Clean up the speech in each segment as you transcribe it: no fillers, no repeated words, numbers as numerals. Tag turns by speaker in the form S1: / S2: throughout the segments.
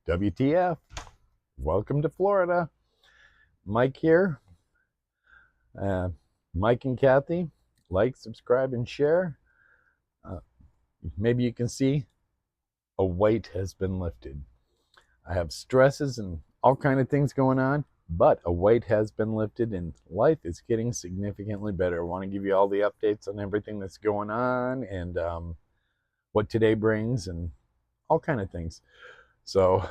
S1: WTF? Welcome to Florida. Mike here. Uh, Mike and Kathy, like, subscribe, and share. Uh, Maybe you can see a weight has been lifted. I have stresses and all kind of things going on, but a weight has been lifted and life is getting significantly better. I want to give you all the updates on everything that's going on and what today brings and all kind of things. So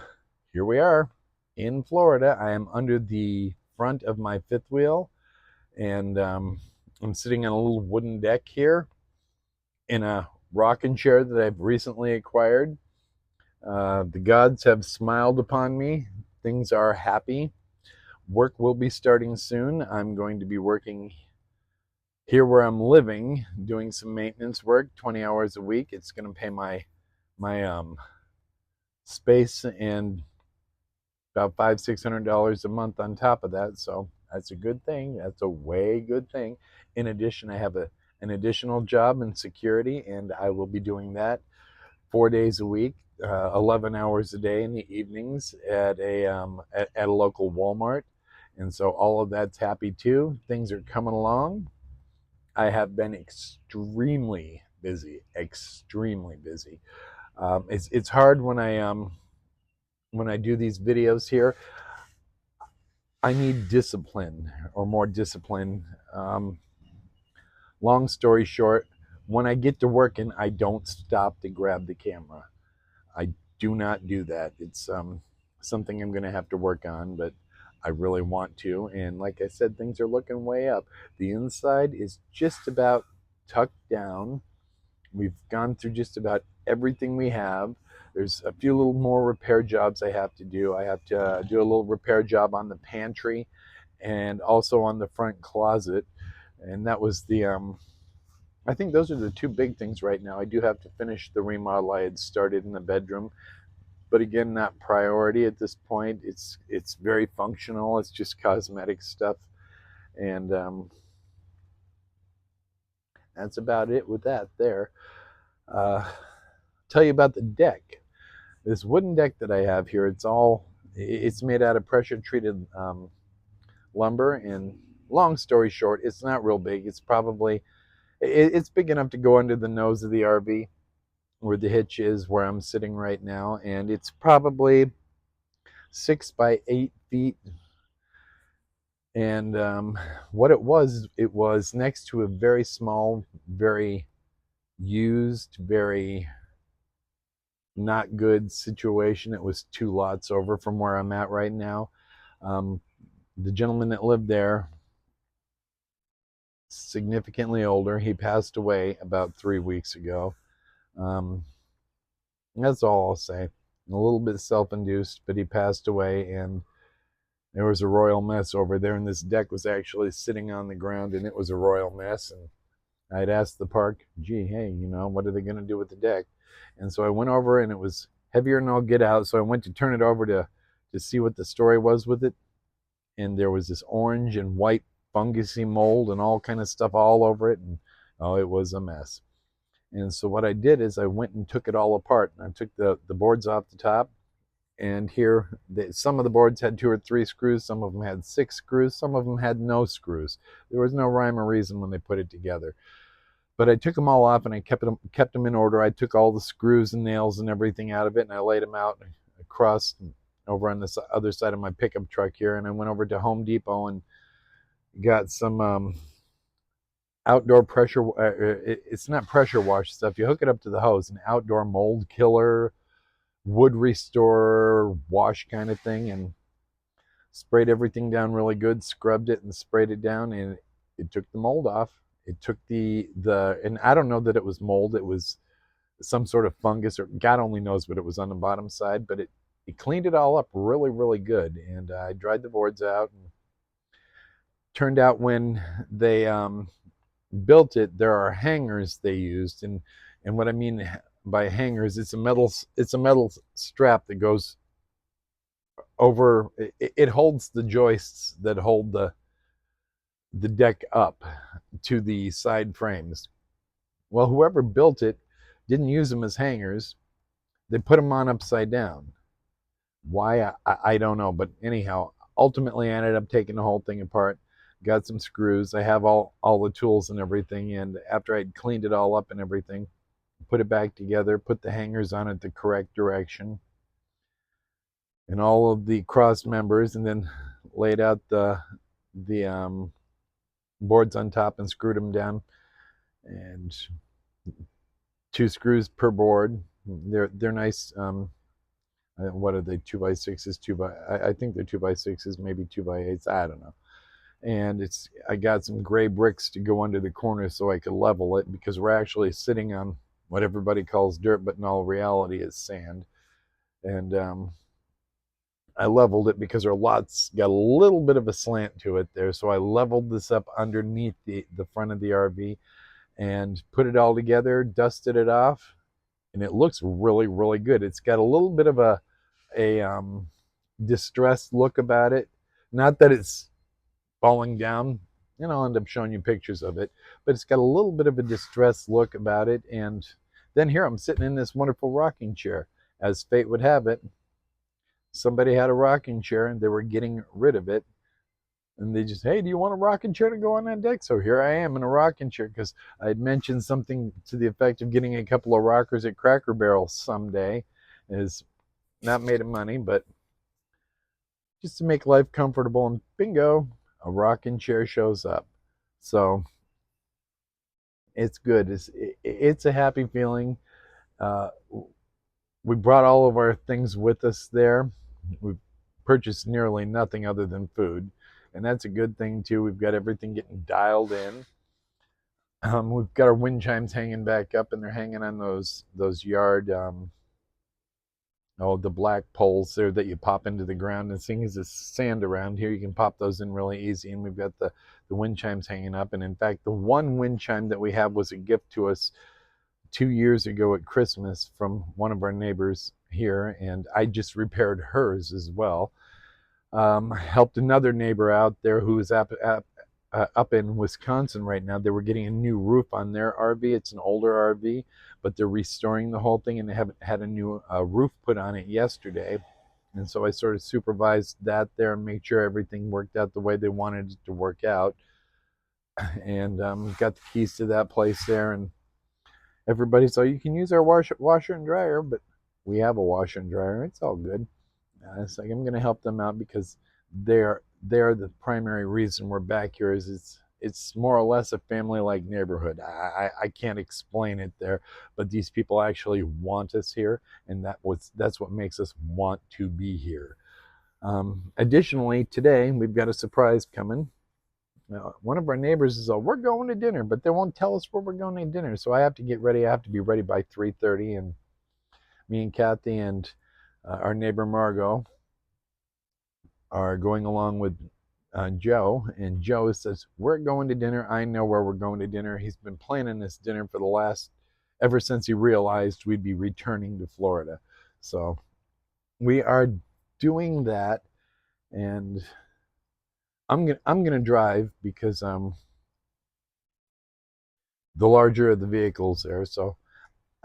S1: here we are in Florida. I am under the front of my fifth wheel, and I'm sitting on a little wooden deck here in a rocking chair that I've recently acquired. The gods have smiled upon me. Things are happy. Work will be starting soon. I'm going to be working here where I'm living, doing some maintenance work, 20 hours a week. It's going to pay my space and about $500-600 a month on top of that. So that's a good thing. That's a way good thing. In addition, I have an additional job in security, and I will be doing that 4 days a week, 11 hours a day in the evenings at a local Walmart. And so all of that's happy too. Things are coming along. I have been extremely busy, extremely busy. It's hard when I do these videos here. I need discipline or more discipline. Long story short, when I get to working, I don't stop to grab the camera. I do not do that. It's something I'm going to have to work on, but I really want to. And like I said, things are looking way up. The inside is just about tucked down. We've gone through just about everything we have. There's a few little more repair jobs I have to do. I have to do a little repair job on the pantry and also on the front closet. And that was I think those are the two big things right now. I do have to finish the remodel I had started in the bedroom, but again, not priority at this point. It's very functional. It's just cosmetic stuff, and that's about it with that there. Uh, tell you about the deck. This wooden deck that I have here, it's made out of pressure treated lumber. And long story short, it's not real big. It's big enough to go under the nose of the RV where the hitch is, where I'm sitting right now, and it's probably 6 by 8 feet. And what it was next to a very small, very used, very not good situation. It was 2 lots over from where I'm at right now. The gentleman that lived there, significantly older, he passed away about 3 weeks ago. That's all I'll say. A little bit self-induced, but he passed away, and there was a royal mess over there, and this deck was actually sitting on the ground, and it was a royal mess. And I'd asked the park, gee, hey, what are they going to do with the deck? And so I went over, and it was heavier than I'll get out. So I went to turn it over to see what the story was with it. And there was this orange and white fungusy mold and all kind of stuff all over it. And oh, it was a mess. And so what I did is I went and took it all apart. And I took the boards off the top. And here, some of the boards had 2 or 3 screws. Some of them had 6 screws. Some of them had no screws. There was no rhyme or reason when they put it together. But I took them all off, and I kept them in order. I took all the screws and nails and everything out of it, and I laid them out across over on the other side of my pickup truck here. And I went over to Home Depot and got some outdoor pressure. It's not pressure wash stuff. You hook it up to the hose, an outdoor mold killer, wood restorer wash kind of thing, and sprayed everything down really good, scrubbed it and sprayed it down, and it took the mold off. It took and I don't know that it was mold. It was some sort of fungus, or God only knows what it was on the bottom side, but it cleaned it all up really, really good. And I dried the boards out, and turned out when they built it, there are hangers they used. And what I mean by hangers, it's a metal strap that goes over. It holds the joists that hold the deck up to the side frames. Well, whoever built it didn't use them as hangers. They put them on upside down. Why, I don't know. But anyhow, ultimately I ended up taking the whole thing apart, got some screws. I have all the tools and everything. And after I'd cleaned it all up and everything, put it back together, put the hangers on it the correct direction, and all of the cross members, and then laid out the boards on top and screwed them down. And two screws per board. They're nice. What are they? 2x6s, I think they're 2x6s, maybe 2x8s. I don't know. And I got some gray bricks to go under the corners so I could level it, because we're actually sitting on what everybody calls dirt, but in all reality is sand. And I leveled it because our lot's got a little bit of a slant to it there. So I leveled this up underneath the front of the RV and put it all together, dusted it off, and it looks really, really good. It's got a little bit of a distressed look about it. Not that it's falling down, and I'll end up showing you pictures of it, but it's got a little bit of a distressed look about it. And then here I'm sitting in this wonderful rocking chair. As fate would have it, somebody had a rocking chair and they were getting rid of it, and they just, hey, do you want a rocking chair to go on that deck? So here I am in a rocking chair, because I had mentioned something to the effect of getting a couple of rockers at Cracker Barrel someday. Is not made of money, but just to make life comfortable, and bingo, a rocking chair shows up. So it's good. It's a happy feeling. Uh, we brought all of our things with us there. We've purchased nearly nothing other than food, and that's a good thing too. We've got everything getting dialed in. We've got our wind chimes hanging back up, and they're hanging on those yard the black poles there that you pop into the ground. And seeing as there's sand around here, you can pop those in really easy. And we've got the wind chimes hanging up. And in fact, the one wind chime that we have was a gift to us 2 years ago at Christmas from one of our neighbors here, and I just repaired hers as well. Helped another neighbor out there who is up in Wisconsin right now. They were getting a new roof on their RV. It's an older RV, but they're restoring the whole thing, and they haven't had a new roof put on it yesterday. And so I sort of supervised that there and made sure everything worked out the way they wanted it to work out. And got the keys to that place there, and everybody's like, you can use our washer and dryer, but we have a washer and dryer. It's all good. It's like I'm going to help them out, because they're the primary reason we're back here. Is it's more or less a family-like neighborhood. I can't explain it there, but these people actually want us here, and that's what makes us want to be here. Additionally, today we've got a surprise coming. One of our neighbors is, we're going to dinner, but they won't tell us where we're going to dinner. So I have to get ready. I have to be ready by 3:30, and me and Kathy and our neighbor Margot are going along with Joe. And Joe says, we're going to dinner. I know where we're going to dinner. He's been planning this dinner for ever since he realized we'd be returning to Florida. So we are doing that, and I'm gonna drive, because the larger of the vehicles there. So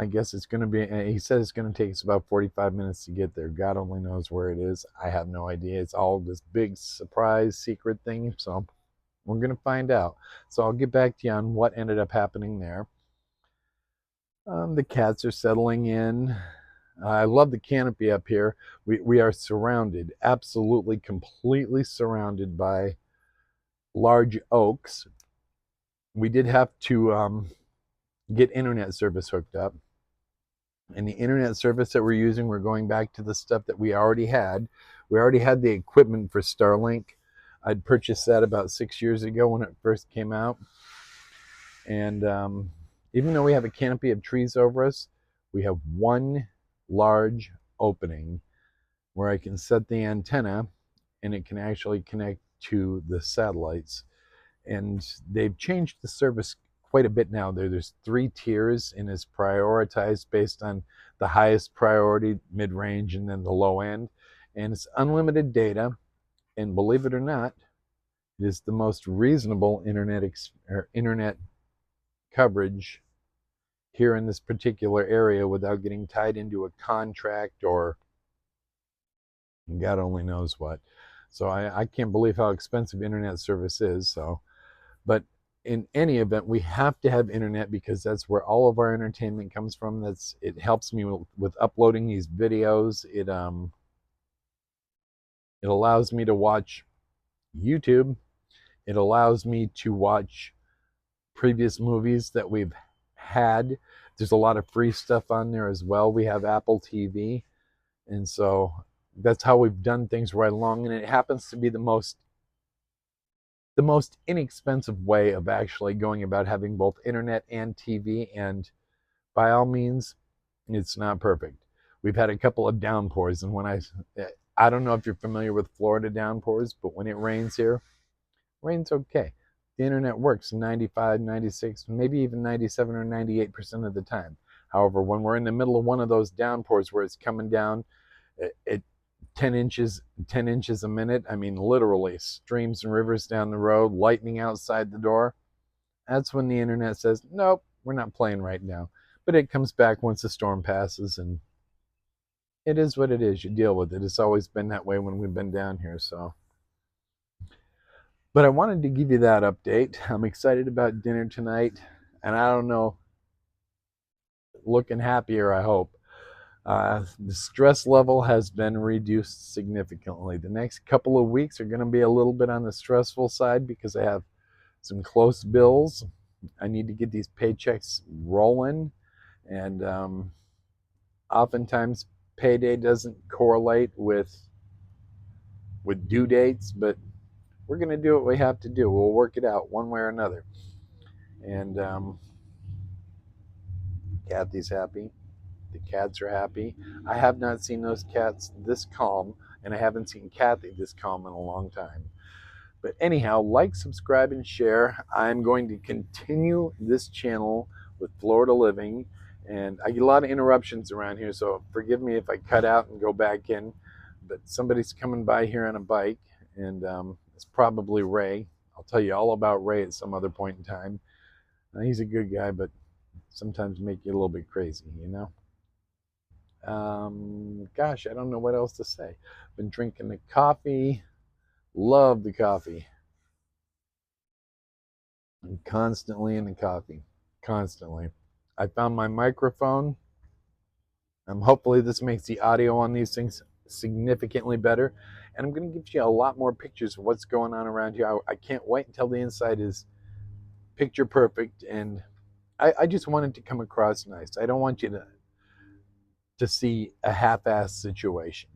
S1: I guess it's going to be, he said it's going to take us about 45 minutes to get there. God only knows where it is. I have no idea. It's all this big surprise secret thing. So we're going to find out. So I'll get back to you on what ended up happening there. The cats are settling in. I love the canopy up here. We are surrounded, absolutely, completely surrounded by large oaks. We did have to get internet service hooked up. And the internet service that we're using, we're going back to the stuff that we already had. We already had the equipment for Starlink. I'd purchased that about 6 years ago when it first came out. And even though we have a canopy of trees over us, we have one large opening where I can set the antenna, and it can actually connect to the satellites. And they've changed the service quite a bit now. There's 3 tiers, and it's prioritized based on the highest priority, mid-range, and then the low end. And it's unlimited data, and believe it or not, it is the most reasonable internet coverage here in this particular area, without getting tied into a contract or and God only knows what. So I can't believe how expensive internet service is. So, but in any event, we have to have internet because that's where all of our entertainment comes from. It helps me with uploading these videos. It allows me to watch YouTube. It allows me to watch previous movies that we've had. There's a lot of free stuff on there as well. We have Apple TV, and so that's how we've done things right along. And it happens to be the most inexpensive way of actually going about having both internet and TV. And by all means, it's not perfect. We've had a couple of downpours, and I don't know if you're familiar with Florida downpours, but when it rains here, rain's okay. The internet works 95, 96, maybe even 97 or 98% of the time. However, when we're in the middle of one of those downpours where it's coming down at 10 inches a minute, I mean literally streams and rivers down the road, lightning outside the door, that's when the internet says, nope, we're not playing right now. But it comes back once the storm passes, and it is what it is. You deal with it. It's always been that way when we've been down here. So, but I wanted to give you that update. I'm excited about dinner tonight, and I don't know, looking happier, I hope. The stress level has been reduced significantly. The next couple of weeks are going to be a little bit on the stressful side because I have some close bills. I need to get these paychecks rolling, and oftentimes payday doesn't correlate with due dates, but we're going to do what we have to do. We'll work it out one way or another. And Kathy's happy. The cats are happy. I have not seen those cats this calm, and I haven't seen Kathy this calm in a long time. But anyhow, like, subscribe, and share. I'm going to continue this channel with Florida Living, and I get a lot of interruptions around here, so forgive me if I cut out and go back in. But somebody's coming by here on a bike, and it's probably Ray. I'll tell you all about Ray at some other point in time. He's a good guy, but sometimes make you a little bit crazy, you know? Gosh, I don't know what else to say. Been drinking the coffee. Love the coffee. I'm constantly in the coffee. Constantly. I found my microphone. Hopefully this makes the audio on these things significantly better. And I'm going to give you a lot more pictures of what's going on around here. I can't wait until the inside is picture perfect. And I just want it to come across nice. I don't want you to see a half-assed situation.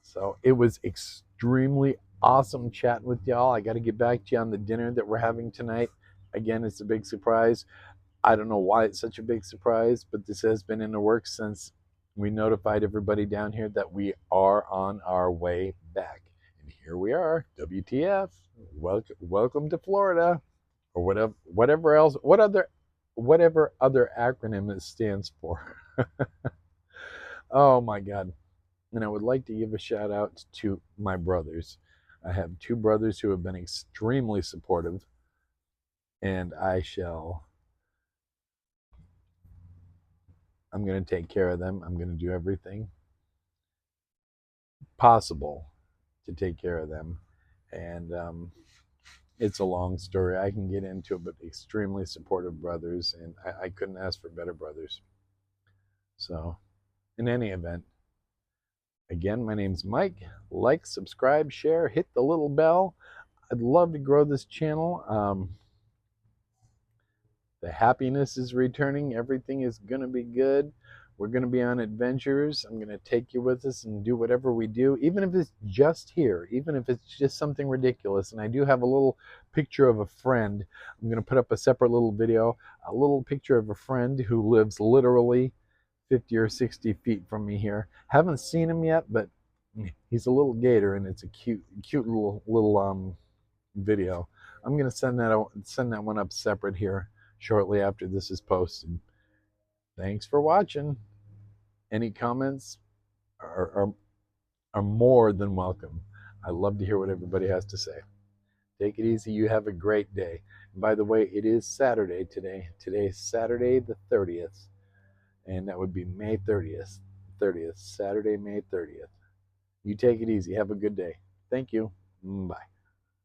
S1: So it was extremely awesome chatting with y'all. I got to get back to you on the dinner that we're having tonight. Again, it's a big surprise. I don't know why it's such a big surprise, but this has been in the works since we notified everybody down here that we are on our way back. And here we are, WTF. Welcome to Florida, or whatever else, whatever other acronym it stands for. Oh my God. And I would like to give a shout out to my brothers. I have two brothers who have been extremely supportive, and I'm going to take care of them. I'm going to do everything possible to take care of them. And it's a long story. I can get into it, but extremely supportive brothers, and I couldn't ask for better brothers. So, in any event, again, my name's Mike. Like, subscribe, share, hit the little bell. I'd love to grow this channel. The happiness is returning. Everything is going to be good. We're going to be on adventures. I'm going to take you with us and do whatever we do, even if it's just here, even if it's just something ridiculous. And I do have a little picture of a friend. I'm going to put up a separate little video, a little picture of a friend who lives literally 50 or 60 feet from me here. Haven't seen him yet, but he's a little gator, and it's a cute little video. I'm going to send that one up separate here shortly after this is posted. Thanks for watching. Any comments are more than welcome. I love to hear what everybody has to say. Take it easy. You have a great day. And by the way, it is Saturday today. Today is Saturday the 30th, and that would be May 30th. Saturday, May 30th. You take it easy. Have a good day. Thank you. Bye.